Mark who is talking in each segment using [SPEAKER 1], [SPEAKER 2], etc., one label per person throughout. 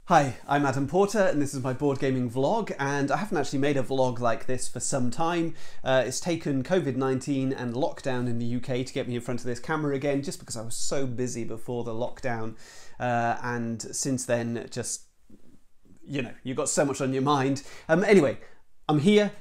[SPEAKER 1] Hi, I'm Adam Porter and this is my board gaming vlog, and I haven't actually made a vlog like this for some time. It's taken COVID-19 and lockdown in the UK to get me in front of this camera again, just because I was so busy before the lockdown, and since then just, you know, you've got so much on your mind. Anyway, I'm here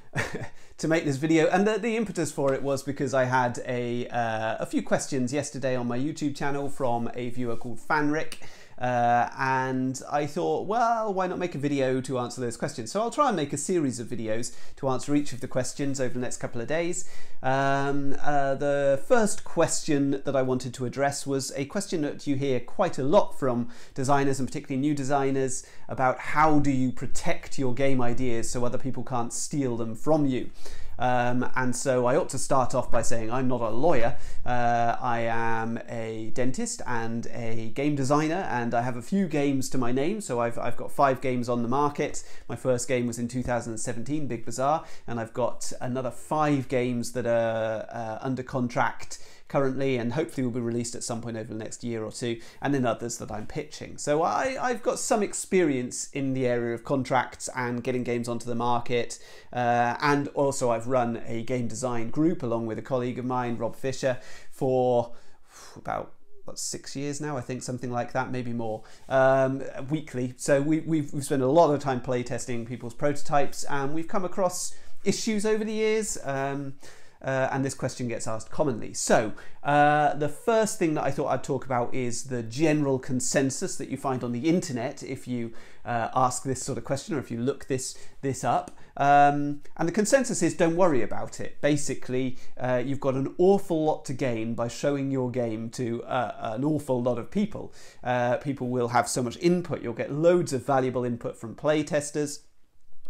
[SPEAKER 1] to make this video, and the impetus for it was because I had a few questions yesterday on my YouTube channel from a viewer called Fanric. And I thought, well, why not make a video to answer those questions? So I'll try and make a series of videos to answer each of the questions over the next couple of days. The first question that I wanted to address was a question that you hear quite a lot from designers, and particularly new designers, about how do you protect your game ideas so other people can't steal them from you. And so I ought to start off by saying I'm not a lawyer. I am a dentist and a game designer, and I have a few games to my name. So I've got 5 games on the market. My first game was in 2017, Big Bazaar, and I've got another 5 games that are under contract currently and hopefully will be released at some point over the next year or two, and then others that I'm pitching. So I've got some experience in the area of contracts and getting games onto the market, and also I've run a game design group along with a colleague of mine, Rob Fisher, for about 6 years now, I think, something like that, maybe more, weekly. So we've spent a lot of time playtesting people's prototypes, and we've come across issues over the years. And this question gets asked commonly. So the first thing that I thought I'd talk about is the general consensus that you find on the internet if you ask this sort of question, or if you look this up. And the consensus is, don't worry about it. Basically, you've got an awful lot to gain by showing your game to an awful lot of people. People will have so much input. You'll get loads of valuable input from playtesters.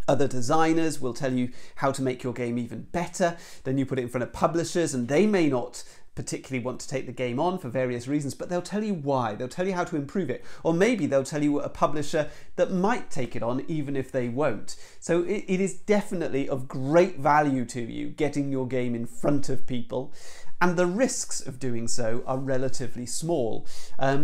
[SPEAKER 1] Other designers will tell you how to make your game even better. Then you put it in front of publishers, and they may not particularly want to take the game on for various reasons, but they'll tell you why. They'll tell you how to improve it. Or maybe they'll tell you a publisher that might take it on even if they won't. So it is definitely of great value to you getting your game in front of people, and the risks of doing so are relatively small.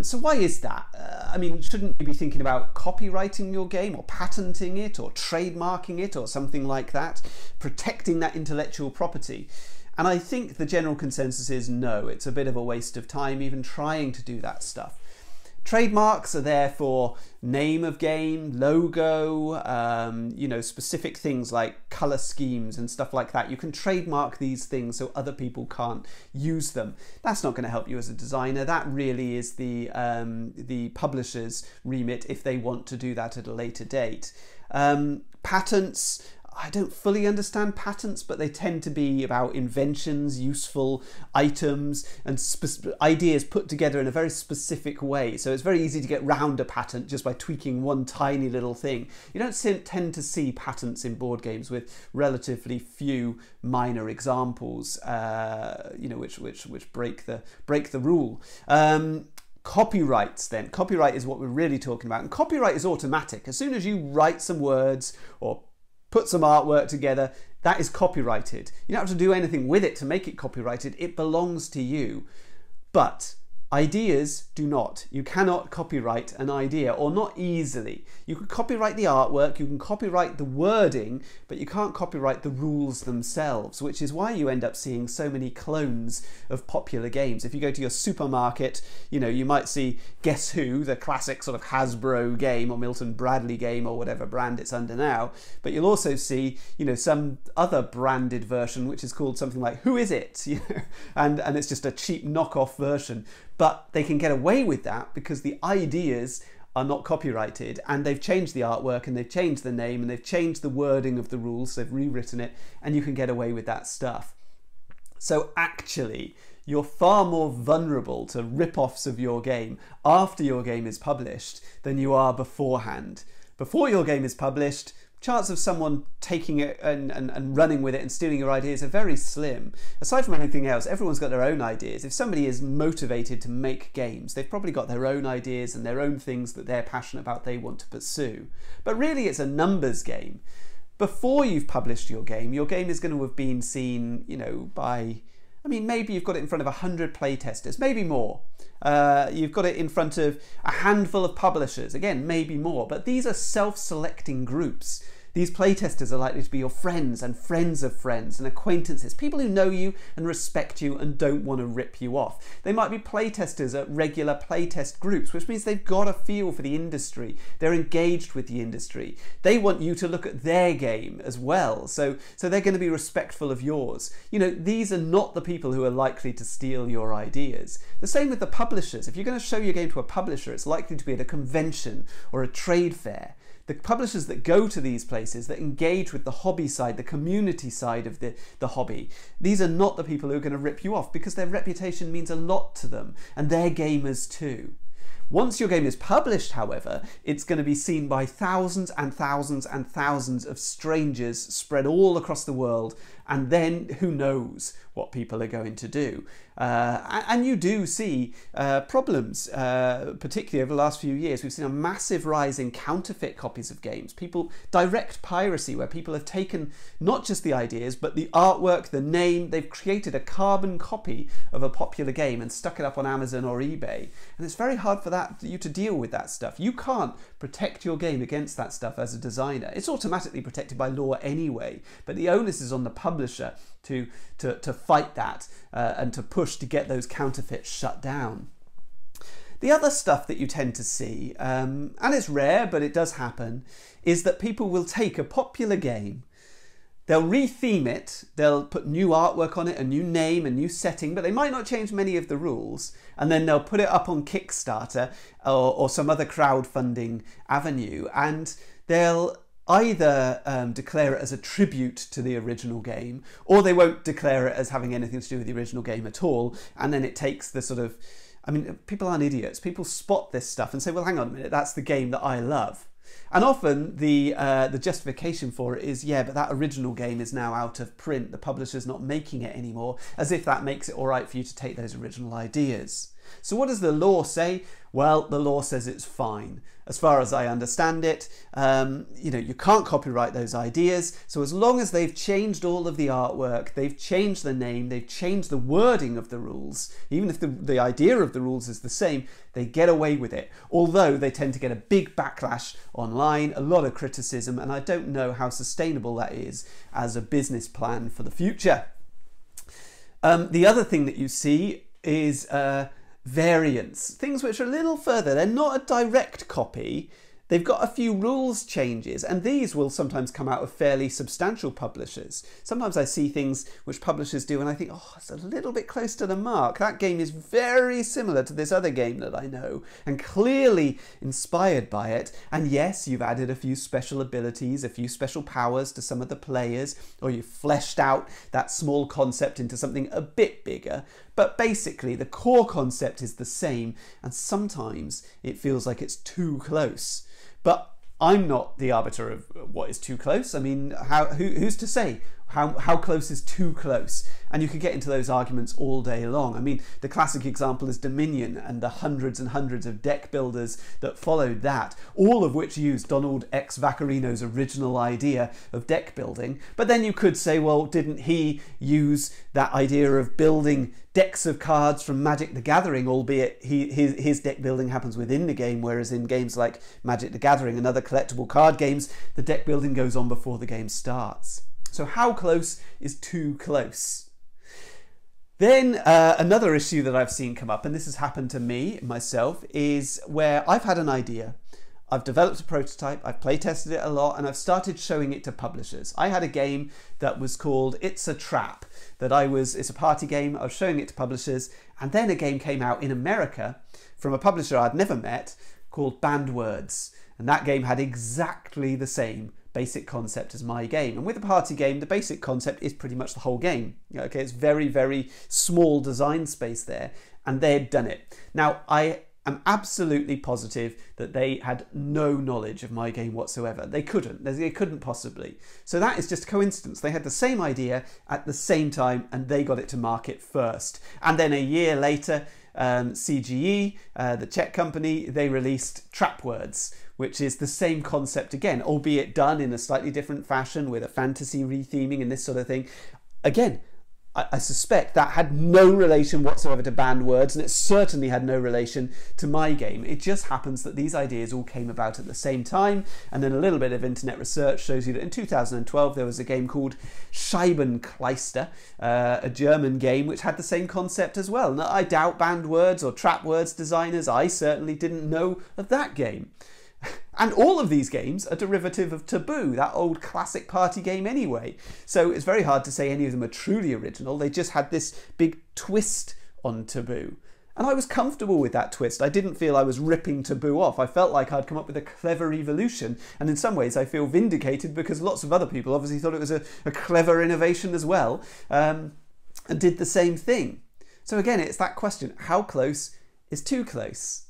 [SPEAKER 1] So why is that? I mean, shouldn't you be thinking about copyrighting your game, or patenting it, or trademarking it, or something like that, protecting that intellectual property? And I think the general consensus is no, it's a bit of a waste of time even trying to do that stuff. Trademarks are there for name of game, logo, you know, specific things like color schemes and stuff like that. You can trademark these things so other people can't use them. That's not going to help you as a designer. That really is the publisher's remit if they want to do that at a later date. Patents, I don't fully understand patents, but they tend to be about inventions, useful items, and ideas put together in a very specific way. So it's very easy to get round a patent just by tweaking one tiny little thing. You don't tend to see patents in board games, with relatively few minor examples, you know, which break the rule. Copyrights then. Copyright is what we're really talking about, and copyright is automatic. As soon as you write some words or put some artwork together, that is copyrighted. You don't have to do anything with it to make it copyrighted. It belongs to you. But ideas do not. You cannot copyright an idea, or not easily. You can copyright the artwork, you can copyright the wording, but you can't copyright the rules themselves, which is why you end up seeing so many clones of popular games. If you go to your supermarket, you know, you might see Guess Who, the classic sort of Hasbro game, or Milton Bradley game, or whatever brand it's under now, but you'll also see, you know, some other branded version which is called something like Who Is It? You know, and it's just a cheap knockoff version. But they can get away with that because the ideas are not copyrighted, and they've changed the artwork, and they've changed the name, and they've changed the wording of the rules, so they've rewritten it, and you can get away with that stuff. So actually, you're far more vulnerable to rip-offs of your game after your game is published than you are beforehand. Before your game is published, chance of someone taking it and running with it and stealing your ideas are very slim. Aside from anything else, everyone's got their own ideas. If somebody is motivated to make games, they've probably got their own ideas and their own things that they're passionate about, they want to pursue. But really, it's a numbers game. Before you've published your game is going to have been seen, you know, by I mean, maybe you've got it in front of 100 playtesters, maybe more. You've got it in front of a handful of publishers, again, maybe more. But these are self-selecting groups. These playtesters are likely to be your friends and friends of friends and acquaintances, people who know you and respect you and don't want to rip you off. They might be playtesters at regular playtest groups, which means they've got a feel for the industry. They're engaged with the industry. They want you to look at their game as well, so they're going to be respectful of yours. You know, these are not the people who are likely to steal your ideas. The same with the publishers. If you're going to show your game to a publisher, it's likely to be at a convention or a trade fair. The publishers that go to these places, that engage with the hobby side, the community side of the hobby, these are not the people who are going to rip you off, because their reputation means a lot to them, and they're gamers too. Once your game is published, however, it's going to be seen by thousands and thousands and thousands of strangers spread all across the world, and then who knows what people are going to do. And you do see problems, particularly over the last few years. We've seen a massive rise in counterfeit copies of games. Direct piracy, where people have taken not just the ideas, but the artwork, the name. They've created a carbon copy of a popular game and stuck it up on Amazon or eBay. And it's very hard for you to deal with that stuff. You can't protect your game against that stuff as a designer. It's automatically protected by law anyway, but the onus is on the publisher to fight that and to push to get those counterfeits shut down. The other stuff that you tend to see, and it's rare but it does happen, is that people will take a popular game, they'll retheme it, they'll put new artwork on it, a new name, a new setting, but they might not change many of the rules, and then they'll put it up on Kickstarter or some other crowdfunding avenue, and they'll either declare it as a tribute to the original game, or they won't declare it as having anything to do with the original game at all, and then it takes the sort of, I mean, people aren't idiots. People spot this stuff and say, well, hang on a minute, that's the game that I love. And often the justification for it is, yeah, but that original game is now out of print. The publisher's not making it anymore, as if that makes it all right for you to take those original ideas. So what does the law say? Well, the law says it's fine. As far as I understand it, you know, you can't copyright those ideas. So as long as they've changed all of the artwork, they've changed the name, they've changed the wording of the rules, even if the idea of the rules is the same, they get away with it. Although they tend to get a big backlash online, a lot of criticism, and I don't know how sustainable that is as a business plan for the future. The other thing that you see is variants, things which are a little further. They're not a direct copy. They've got a few rules changes, and these will sometimes come out of fairly substantial publishers. Sometimes I see things which publishers do and I think, oh, it's a little bit close to the mark. That game is very similar to this other game that I know and clearly inspired by it. And yes, you've added a few special abilities, a few special powers to some of the players, or you've fleshed out that small concept into something a bit bigger. But basically, the core concept is the same, and sometimes it feels like it's too close. But I'm not the arbiter of what is too close. I mean, who's to say how close is too close? And you could get into those arguments all day long. I mean, the classic example is Dominion and the hundreds and hundreds of deck builders that followed that, all of which used Donald X. Vaccarino's original idea of deck building. But then you could say, well, didn't he use that idea of building decks of cards from Magic the Gathering, albeit his deck building happens within the game, whereas in games like Magic the Gathering and other collectible card games, the deck building goes on before the game starts. So how close is too close? Then another issue that I've seen come up, and this has happened to me myself, is where I've had an idea, I've developed a prototype, I've play tested it a lot, and I've started showing it to publishers. I had a game that was called It's a Trap, it's a party game, I was showing it to publishers, and then a game came out in America from a publisher I'd never met called Banned Words, and that game had exactly the same basic concept as my game. And with a party game, the basic concept is pretty much the whole game. Okay, it's very, very small design space there, and they had done it. Now, I am absolutely positive that they had no knowledge of my game whatsoever. They couldn't possibly. So that is just coincidence. They had the same idea at the same time, and they got it to market first. And then a year later, CGE, the Czech company, they released Trap Words, which is the same concept again, albeit done in a slightly different fashion with a fantasy retheming and this sort of thing. Again, I suspect that had no relation whatsoever to banned words, and it certainly had no relation to my game. It just happens that these ideas all came about at the same time, and then a little bit of internet research shows you that in 2012 there was a game called Scheibenkleister, a German game which had the same concept as well. And I doubt banned words or trap words designers, I certainly didn't know of that game. And all of these games are derivative of Taboo, that old classic party game anyway. So it's very hard to say any of them are truly original. They just had this big twist on Taboo. And I was comfortable with that twist. I didn't feel I was ripping Taboo off. I felt like I'd come up with a clever evolution. And in some ways I feel vindicated because lots of other people obviously thought it was a clever innovation as well, and did the same thing. So again, it's that question, how close is too close?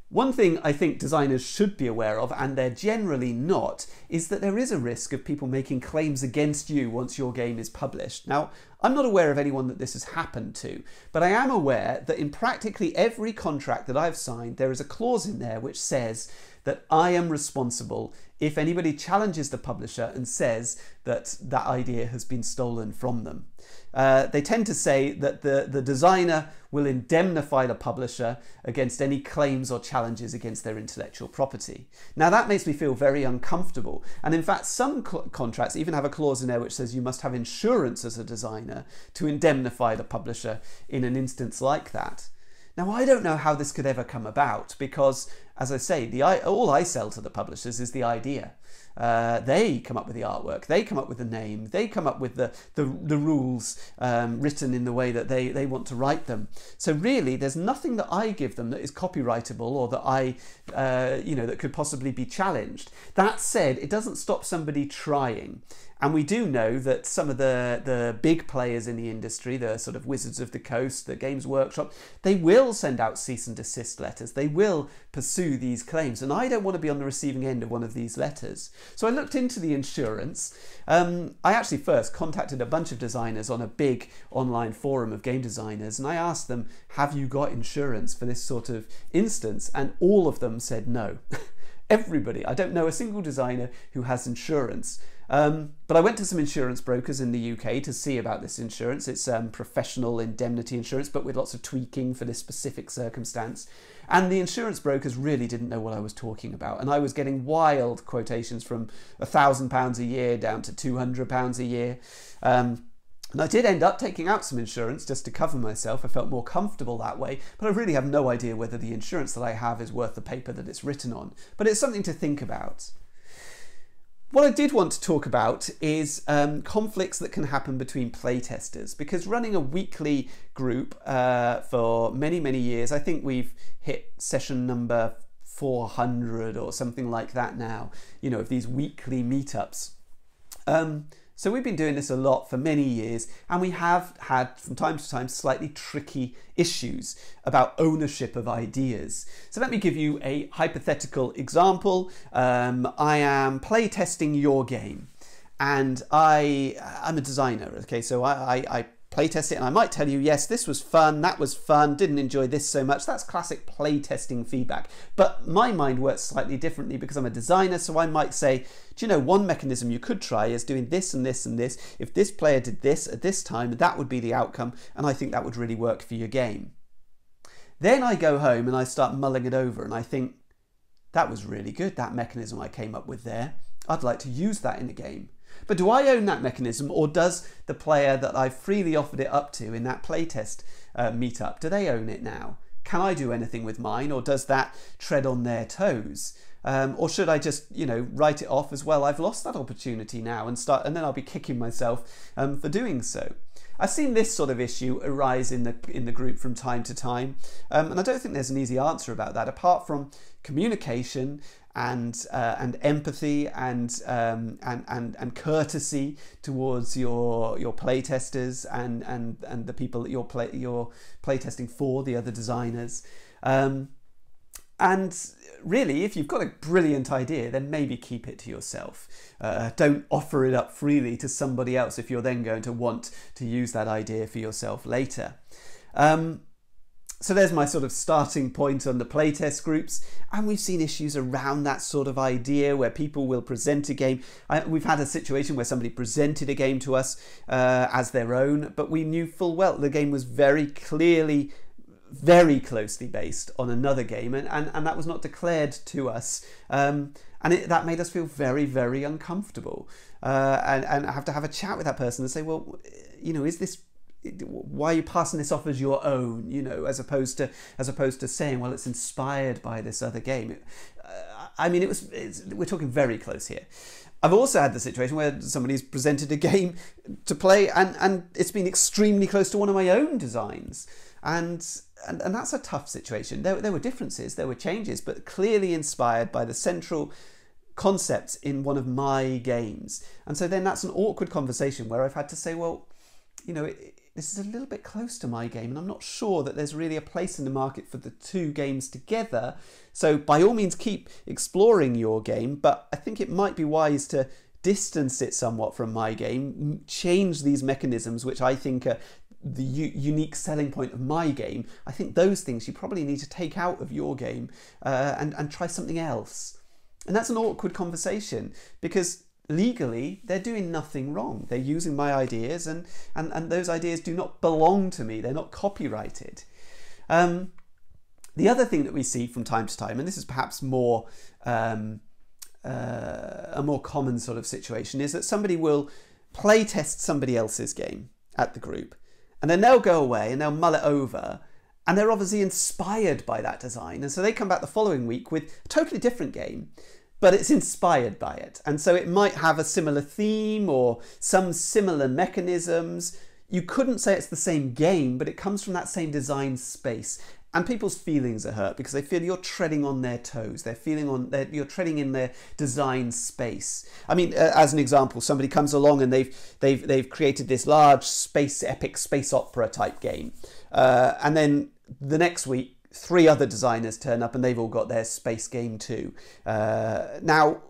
[SPEAKER 1] One thing I think designers should be aware of, and they're generally not, is that there is a risk of people making claims against you once your game is published. Now, I'm not aware of anyone that this has happened to, but I am aware that in practically every contract that I've signed, there is a clause in there which says that I am responsible if anybody challenges the publisher and says that that idea has been stolen from them. They tend to say that the designer will indemnify the publisher against any claims or challenges against their intellectual property. Now that makes me feel very uncomfortable, and in fact some contracts even have a clause in there which says you must have insurance as a designer to indemnify the publisher in an instance like that. Now I don't know how this could ever come about because, as I say, all I sell to the publishers is the idea. They come up with the artwork, they come up with the name, they come up with the rules written in the way that they want to write them. So really there's nothing that I give them that is copyrightable or that that could possibly be challenged. That said, it doesn't stop somebody trying. And we do know that some of the big players in the industry, the sort of Wizards of the Coast, the Games Workshop, they will send out cease and desist letters. They will pursue these claims. And I don't want to be on the receiving end of one of these letters. So I looked into the insurance. I actually first contacted a bunch of designers on a big online forum of game designers, and I asked them, have you got insurance for this sort of instance? And all of them said no. Everybody. I don't know a single designer who has insurance. But I went to some insurance brokers in the UK to see about this insurance. It's professional indemnity insurance, but with lots of tweaking for this specific circumstance. And the insurance brokers really didn't know what I was talking about. And I was getting wild quotations from £1,000 a year down to £200 a year. And I did end up taking out some insurance just to cover myself. I felt more comfortable that way, but I really have no idea whether the insurance that I have is worth the paper that it's written on. But it's something to think about. What I did want to talk about is conflicts that can happen between playtesters, because running a weekly group for many, many years, I think we've hit session number 400 or something like that now, of these weekly meetups. So we've been doing this a lot for many years, and we have had from time to time slightly tricky issues about ownership of ideas. So let me give you a hypothetical example. I am playtesting your game, and I'm a designer, okay, so I playtest it, and I might tell you, yes, this was fun, that was fun, didn't enjoy this so much. That's classic playtesting feedback. But my mind works slightly differently because I'm a designer, so I might say, do you know, one mechanism you could try is doing this and this and this. If this player did this at this time, that would be the outcome, and I think that would really work for your game. Then I go home and I start mulling it over, and I think, that was really good, that mechanism I came up with there. I'd like to use that in the game. But do I own that mechanism, or does the player that I've freely offered it up to in that playtest meetup, do they own it now? Can I do anything with mine, or does that tread on their toes? Or should I just, write it off as well? I've lost that opportunity now, and then I'll be kicking myself for doing so. I've seen this sort of issue arise in the group from time to time, and I don't think there's an easy answer about that, apart from communication and empathy and courtesy towards your playtesters and the people that you're playtesting for, the other designers. And really, if you've got a brilliant idea, then maybe keep it to yourself. Don't offer it up freely to somebody else if you're then going to want to use that idea for yourself later. So there's my sort of starting point on the playtest groups, and we've seen issues around that sort of idea where people will present a game. We've had a situation where somebody presented a game to us as their own, but we knew full well the game was very clearly very closely based on another game, and that was not declared to us, and that made us feel very, very uncomfortable, and I have to have a chat with that person and say, well, you know, why are you passing this off as your own, you know, as opposed to saying, well, it's inspired by this other game. I mean, we're talking very close here. I've also had the situation where somebody's presented a game to play and it's been extremely close to one of my own designs, and that's a tough situation. There were differences, there were changes, but clearly inspired by the central concepts in one of my games. And so then that's an awkward conversation where I've had to say, well, you know, this is a little bit close to my game, and I'm not sure that there's really a place in the market for the two games together. So by all means, keep exploring your game, but I think it might be wise to distance it somewhat from my game, change these mechanisms, which I think are the unique selling point of my game. I think those things you probably need to take out of your game and try something else. And that's an awkward conversation, because legally they're doing nothing wrong. They're using my ideas, and those ideas do not belong to me. They're not copyrighted. The other thing that we see from time to time, and this is perhaps more a more common sort of situation, is that somebody will play test somebody else's game at the group, and then they'll go away and they'll mull it over, and they're obviously inspired by that design, and so they come back the following week with a totally different game, but it's inspired by it. And so it might have a similar theme or some similar mechanisms. You couldn't say it's the same game, but it comes from that same design space. And people's feelings are hurt because they feel you're treading on their toes. You're treading in their design space. I mean, as an example, somebody comes along and they've created this large epic space opera type game, and then the next week, 3 other designers turn up and they've all got their space game too. Now,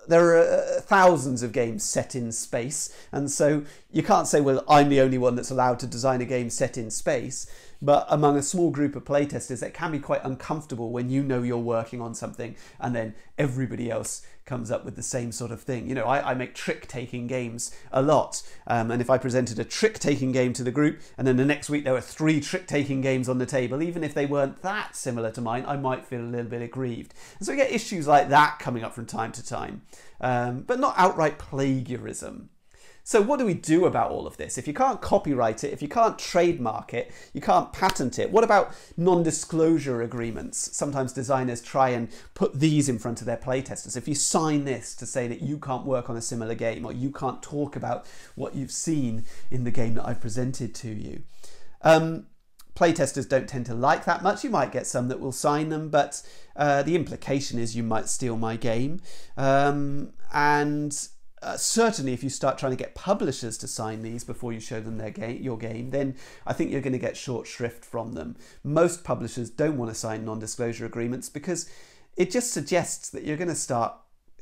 [SPEAKER 1] there are thousands of games set in space, and so you can't say, well, I'm the only one that's allowed to design a game set in space. But among a small group of playtesters, it can be quite uncomfortable when you know you're working on something and then everybody else comes up with the same sort of thing. You know, I make trick-taking games a lot, and if I presented a trick-taking game to the group and then the next week there were 3 trick-taking games on the table, even if they weren't that similar to mine, I might feel a little bit aggrieved. And so we get issues like that coming up from time to time, but not outright plagiarism. So what do we do about all of this? If you can't copyright it, if you can't trademark it, you can't patent it, what about non-disclosure agreements? Sometimes designers try and put these in front of their playtesters. If you sign this to say that you can't work on a similar game, or you can't talk about what you've seen in the game that I've presented to you. Playtesters don't tend to like that much. You might get some that will sign them, but the implication is you might steal my game. Certainly if you start trying to get publishers to sign these before you show them your game, then I think you're going to get short shrift from them. Most publishers don't want to sign non-disclosure agreements because it just suggests that you're going to start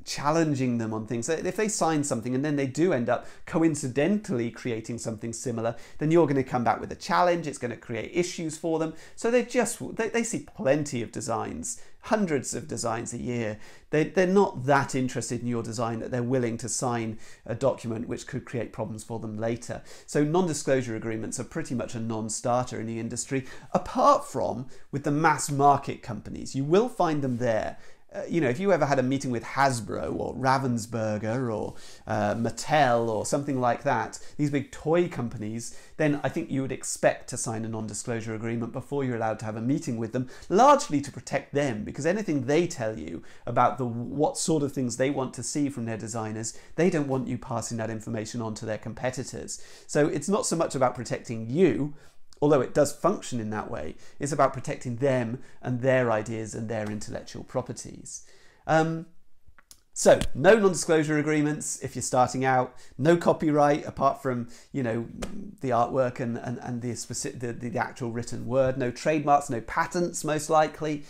[SPEAKER 1] challenging them on things. If they sign something and then they do end up coincidentally creating something similar, then you're going to come back with a challenge. It's going to create issues for them. So they see plenty of designs, hundreds of designs a year. They're not that interested in your design that they're willing to sign a document which could create problems for them later. So non-disclosure agreements are pretty much a non-starter in the industry, apart from with the mass market companies. You will find them there. You know, if you ever had a meeting with Hasbro or Ravensburger or Mattel or something like that, these big toy companies, then I think you would expect to sign a non-disclosure agreement before you're allowed to have a meeting with them, largely to protect them, because anything they tell you about what sort of things they want to see from their designers, they don't want you passing that information on to their competitors. So it's not so much about protecting you, although it does function in that way. It's about protecting them and their ideas and their intellectual properties. So no non-disclosure agreements if you're starting out, no copyright apart from, you know, the artwork and the actual written word, no trademarks, no patents most likely.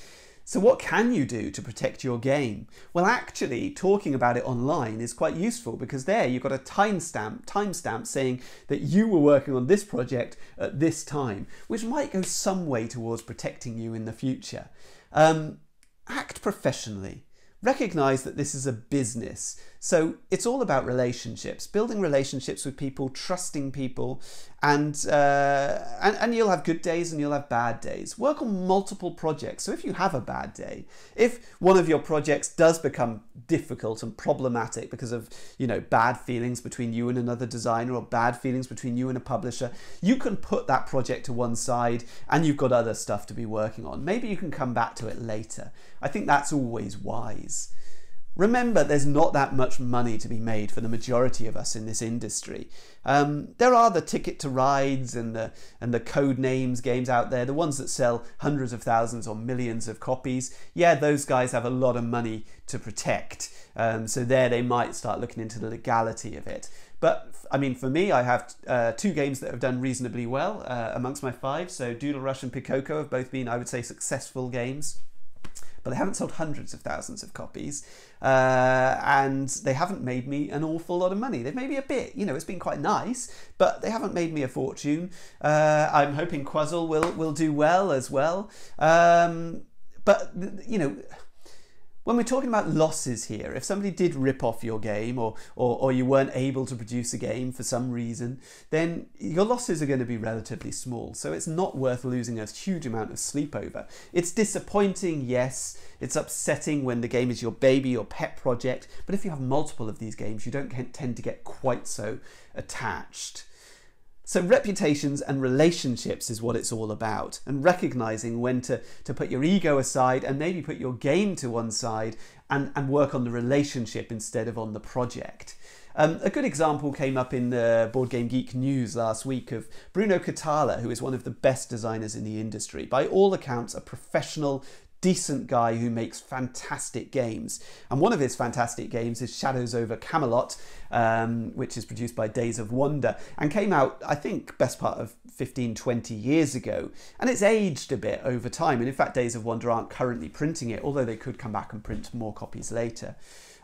[SPEAKER 1] So what can you do to protect your game? Well, actually, talking about it online is quite useful, because there you've got a timestamp saying that you were working on this project at this time, which might go some way towards protecting you in the future. Act professionally. Recognise that this is a business, so it's all about relationships, building relationships with people, trusting people, and you'll have good days and you'll have bad days. Work on multiple projects, so if you have a bad day, if one of your projects does become difficult and problematic because of, you know, bad feelings between you and another designer, or bad feelings between you and a publisher, you can put that project to one side and you've got other stuff to be working on. Maybe you can come back to it later. I think that's always wise. Remember, there's not that much money to be made for the majority of us in this industry. There are the Ticket to Rides and the code names games out there, the ones that sell hundreds of thousands or millions of copies. Yeah, those guys have a lot of money to protect. So there they might start looking into the legality of it. But I mean, for me, I have 2 games that have done reasonably well amongst my 5. So Doodle Rush and Pikoko have both been, I would say, successful games. But they haven't sold hundreds of thousands of copies, and they haven't made me an awful lot of money. They've made me a bit, you know, it's been quite nice, but they haven't made me a fortune. I'm hoping Quazzle will do well as well. But, you know, when we're talking about losses here, if somebody did rip off your game, or you weren't able to produce a game for some reason, then your losses are going to be relatively small. So it's not worth losing a huge amount of sleep over. It's disappointing, yes. It's upsetting when the game is your baby or pet project. But if you have multiple of these games, you don't tend to get quite so attached. So reputations and relationships is what it's all about, and recognizing when to put your ego aside and maybe put your game to one side and work on the relationship instead of on the project. A good example came up in the Board Game Geek news last week of Bruno Catala, who is one of the best designers in the industry. By all accounts, a professional, decent guy who makes fantastic games. And one of his fantastic games is Shadows over Camelot, which is produced by Days of Wonder and came out, I think, best part of 15-20 years ago. And it's aged a bit over time. And in fact, Days of Wonder aren't currently printing it, although they could come back and print more copies later.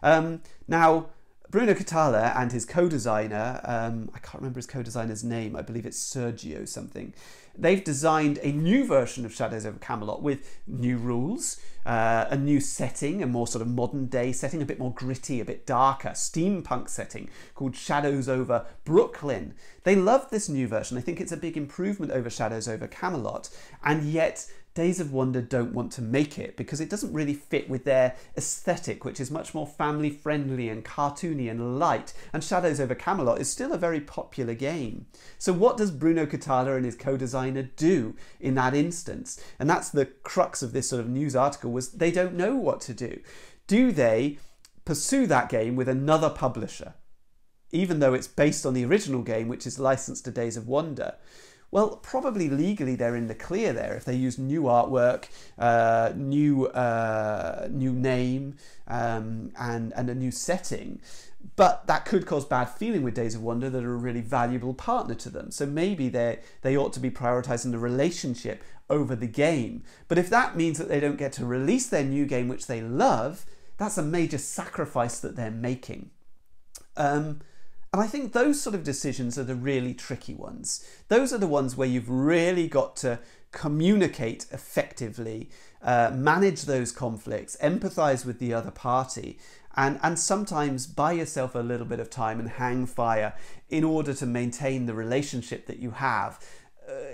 [SPEAKER 1] Now, Bruno Catala and his co-designer, I can't remember his co-designer's name, I believe it's Sergio something. They've designed a new version of Shadows over Camelot with new rules, a new setting, a more sort of modern day setting, a bit more gritty, a bit darker, steampunk setting called Shadows over Brooklyn. They love this new version. I think it's a big improvement over Shadows over Camelot, and yet Days of Wonder don't want to make it because it doesn't really fit with their aesthetic, which is much more family friendly and cartoony and light, and Shadows over Camelot is still a very popular game. So what does Bruno Catala and his co-designer do in that instance? And that's the crux of this sort of news article, was they don't know what to do. Do they pursue that game with another publisher, even though it's based on the original game, which is licensed to Days of Wonder? Well, probably legally they're in the clear there if they use new artwork, new name, and a new setting. But that could cause bad feeling with Days of Wonder that are a really valuable partner to them. So maybe they ought to be prioritising the relationship over the game. But if that means that they don't get to release their new game, which they love, that's a major sacrifice that they're making. And I think those sort of decisions are the really tricky ones. Those are the ones where you've really got to communicate effectively, manage those conflicts, empathise with the other party, and sometimes buy yourself a little bit of time and hang fire in order to maintain the relationship that you have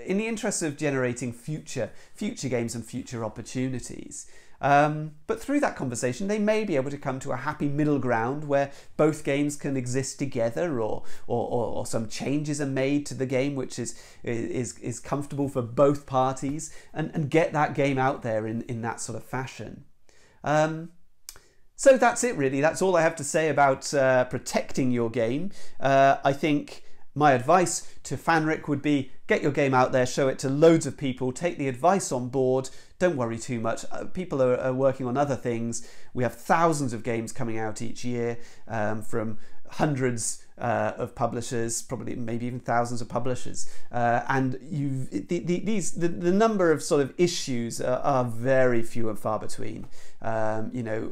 [SPEAKER 1] in the interest of generating future games and future opportunities. But through that conversation, they may be able to come to a happy middle ground where both games can exist together, or some changes are made to the game which is comfortable for both parties, and get that game out there in that sort of fashion. So that's it really. That's all I have to say about protecting your game. I think my advice to Fanric would be get your game out there, show it to loads of people, take the advice on board, don't worry too much. People are working on other things. We have thousands of games coming out each year from hundreds of publishers, probably maybe even thousands of publishers, and the number of sort of issues are very few and far between. You know,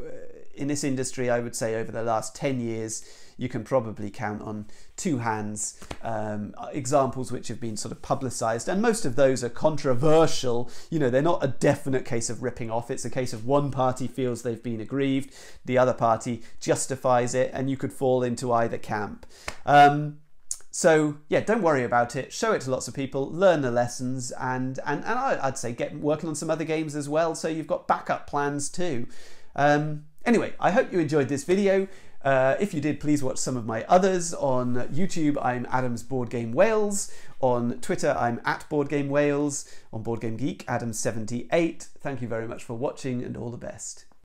[SPEAKER 1] in this industry, I would say over the last 10 years, you can probably count on two hands examples which have been sort of publicized, and most of those are controversial. You know, they're not a definite case of ripping off. It's a case of one party feels they've been aggrieved, the other party justifies it, and you could fall into either camp. So yeah, don't worry about it. Show it to lots of people, learn the lessons, and I'd say get working on some other games as well, so you've got backup plans too. Anyway, I hope you enjoyed this video. If you did, please watch some of my others. On YouTube, I'm Adam's Board Game Wales. On Twitter, I'm at Board Game Wales. On Board Game Geek, Adam78. Thank you very much for watching, and all the best.